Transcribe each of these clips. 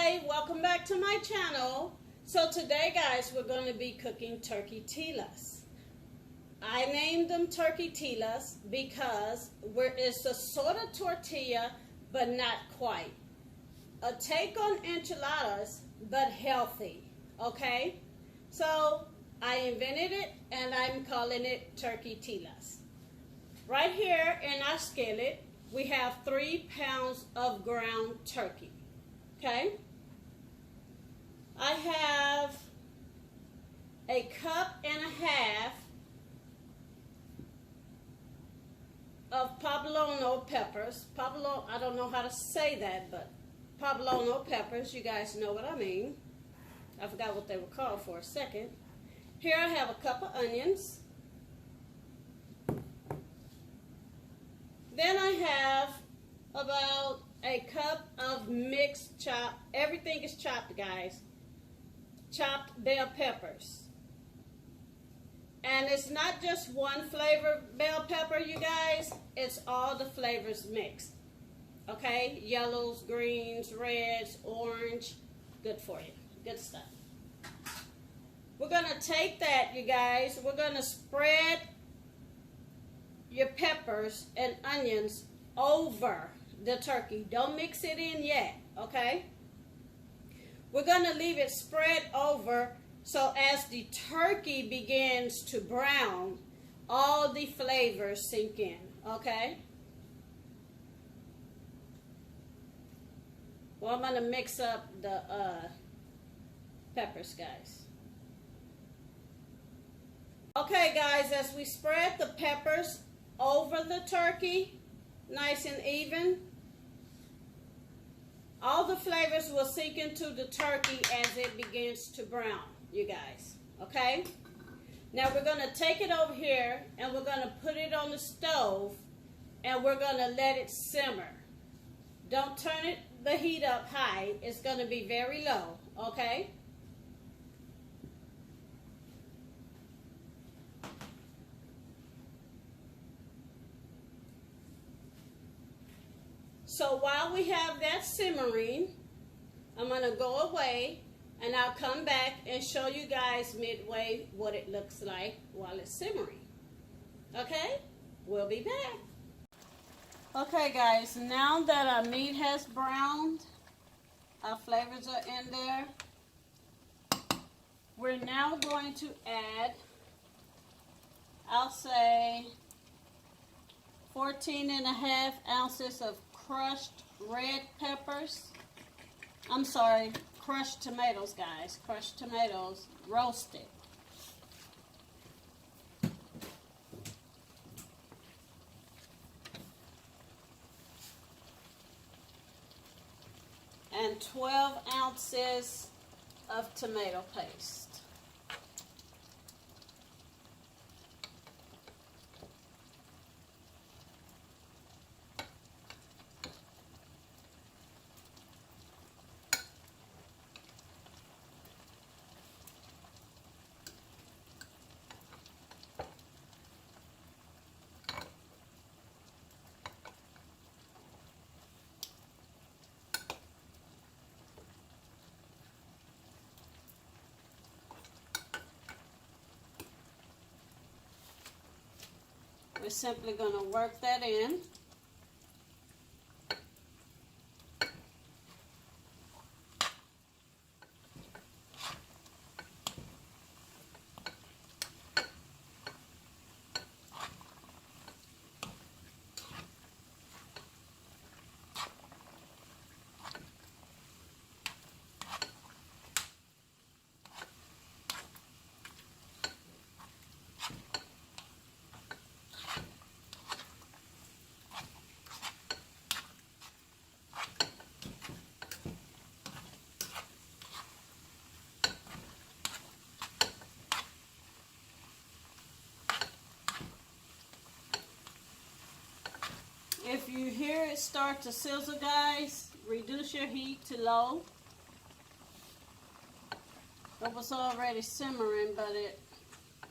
Hi, welcome back to my channel. So today, guys, we're going to be cooking turkeytillas. I named them turkeytillas because it's a sort of tortilla, but not quite. A take on enchiladas, but healthy, okay? So I invented it, and I'm calling it turkeytillas. Right here in our skillet, we have 3 pounds of ground turkey. Okay, I have a cup and a half of poblano peppers. I don't know how to say that, but poblano peppers, you guys know what I mean. I forgot what they were called for a second. Here I have a cup of onions. Then I have about a cup of mixed chopped, everything is chopped, guys, chopped bell peppers. And it's not just one flavor bell pepper, you guys, it's all the flavors mixed. Okay, yellows, greens, reds, orange, good for you, good stuff. We're gonna take that, you guys, we're gonna spread your peppers and onions over the turkey. Don't mix it in yet, okay? We're going to leave it spread over so as the turkey begins to brown, all the flavors sink in, okay? Well, I'm going to mix up the peppers, guys. Okay, guys, as we spread the peppers over the turkey, nice and even, all the flavors will sink into the turkey as it begins to brown, you guys, okay? Now we're going to take it over here and we're going to put it on the stove and we're going to let it simmer. Don't turn the heat up high. It's going to be very low, okay? So while we have that simmering, I'm going to go away and I'll come back and show you guys midway what it looks like while it's simmering. Okay? We'll be back. Okay, guys, now that our meat has browned, our flavors are in there, we're now going to add, I'll say, 14.5 ounces of crushed red peppers. I'm sorry, crushed tomatoes, guys. Crushed tomatoes, roasted. And 12 ounces of tomato paste. We're simply going to work that in. If you hear it start to sizzle, guys, reduce your heat to low. It was already simmering, but it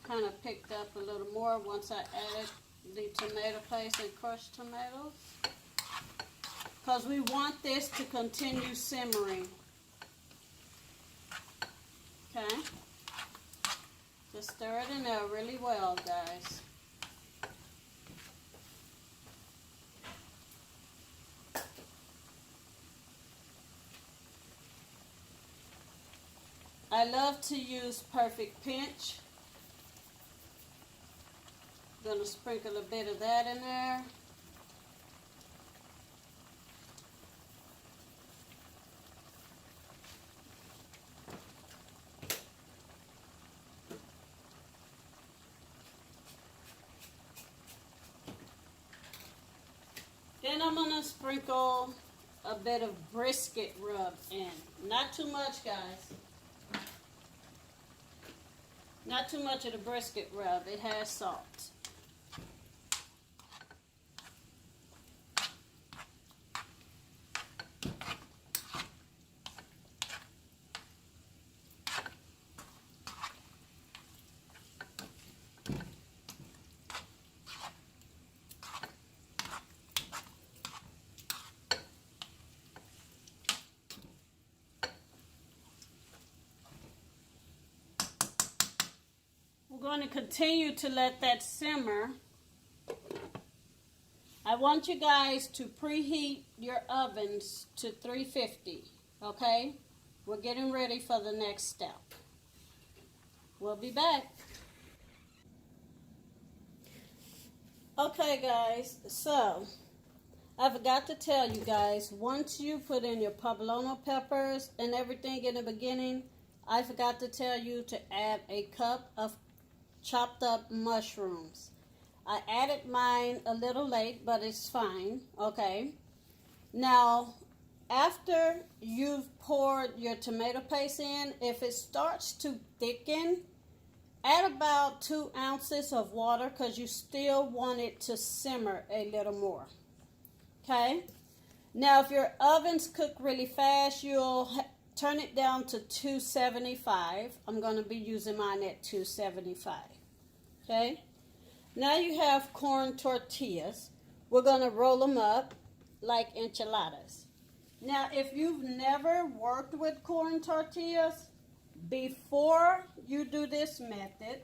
kind of picked up a little more once I added the tomato paste and crushed tomatoes. Because we want this to continue simmering. Okay? Just stir it in there really well, guys. I love to use Perfect Pinch. Gonna sprinkle a bit of that in there. Then I'm gonna sprinkle a bit of brisket rub in. Not too much, guys. Not too much of the brisket rub. It has salt. We're going to continue to let that simmer. I want you guys to preheat your ovens to 350, okay? We're getting ready for the next step. We'll be back. Okay, guys, so I forgot to tell you guys, once you put in your poblano peppers and everything in the beginning, I forgot to tell you to add a cup of chopped up mushrooms. I added mine a little late, but it's fine, okay? Now, after you've poured your tomato paste in, if it starts to thicken, add about 2 ounces of water because you still want it to simmer a little more, okay? Now, if your ovens cook really fast, you'll turn it down to 275. I'm going to be using mine at 275. Okay, now you have corn tortillas. We're going to roll them up like enchiladas. Now, if you've never worked with corn tortillas, before you do this method,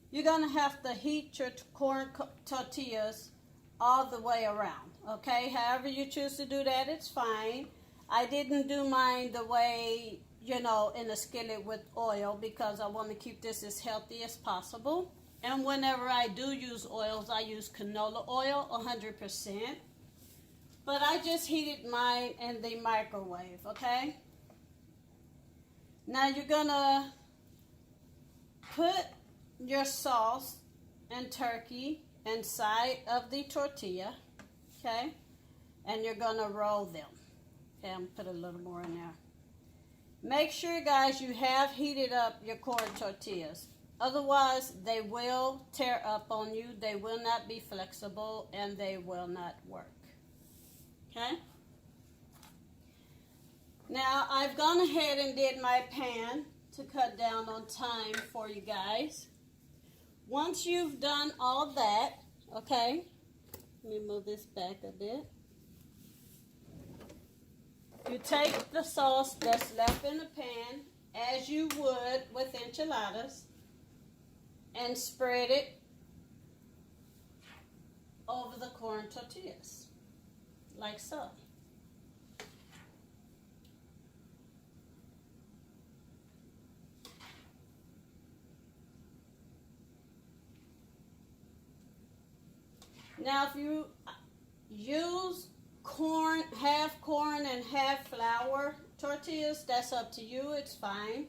you're going to have to heat your corn tortillas all the way around. Okay, however you choose to do that, it's fine. I didn't do mine the way, in a skillet with oil because I want to keep this as healthy as possible. And whenever I do use oils, I use canola oil, 100%. But I just heated mine in the microwave, okay? Now you're going to put your sauce and turkey inside of the tortilla, okay? And you're going to roll them. Okay, I'm going to put a little more in there. Make sure, guys, you have heated up your corn tortillas. Otherwise, they will tear up on you. They will not be flexible, and they will not work. Okay? Now, I've gone ahead and did my pan to cut down on time for you guys. Once you've done all that, okay, let me move this back a bit. You take the sauce that's left in the pan, as you would with enchiladas, and spread it over the corn tortillas, like so. Now, if you use half corn and half flour tortillas, that's up to you, it's fine.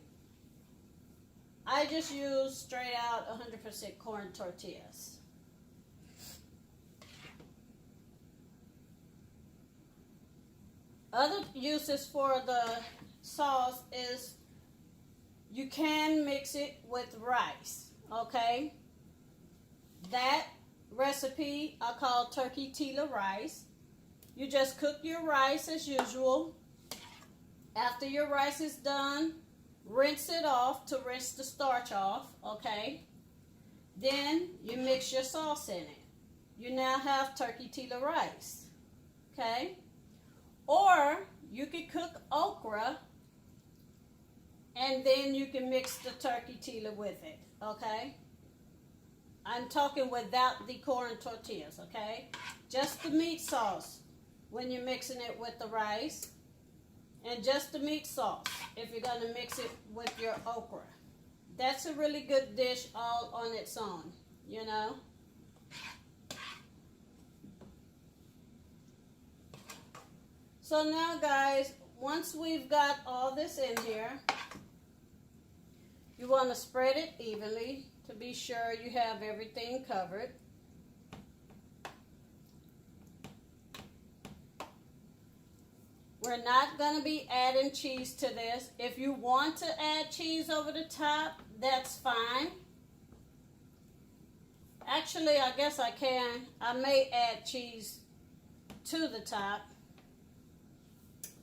I just use straight out 100% corn tortillas. Other uses for the sauce is you can mix it with rice, okay? That recipe I call turkeytilla rice. You just cook your rice as usual. After your rice is done, rinse it off to rinse the starch off, okay? Then you mix your sauce in it. You now have turkeytilla rice, okay? Or you could cook okra and then you can mix the tortilla with it, okay? I'm talking without the corn tortillas, okay? Just the meat sauce when you're mixing it with the rice, and just the meat sauce if you're going to mix it with your okra. That's a really good dish all on its own, you know? So now, guys, once we've got all this in here, you want to spread it evenly to be sure you have everything covered. We're not going to be adding cheese to this. If you want to add cheese over the top, that's fine. Actually, I guess I can. I may add cheese to the top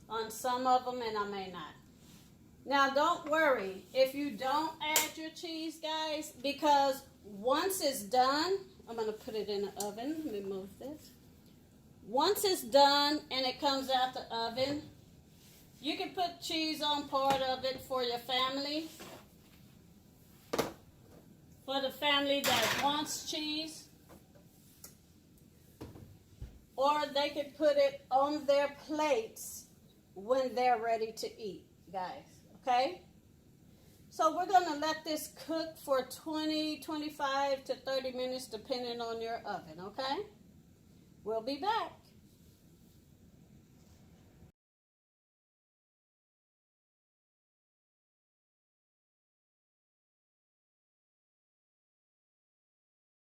on some of them, and I may not. Now, don't worry if you don't add your cheese, guys, because once it's done, I'm going to put it in the oven. Let me move this. Once it's done and it comes out the oven, you can put cheese on part of it for your family. For the family that wants cheese. Or they could put it on their plates when they're ready to eat, guys. Okay? So we're going to let this cook for 25 to 30 minutes depending on your oven, okay? We'll be back.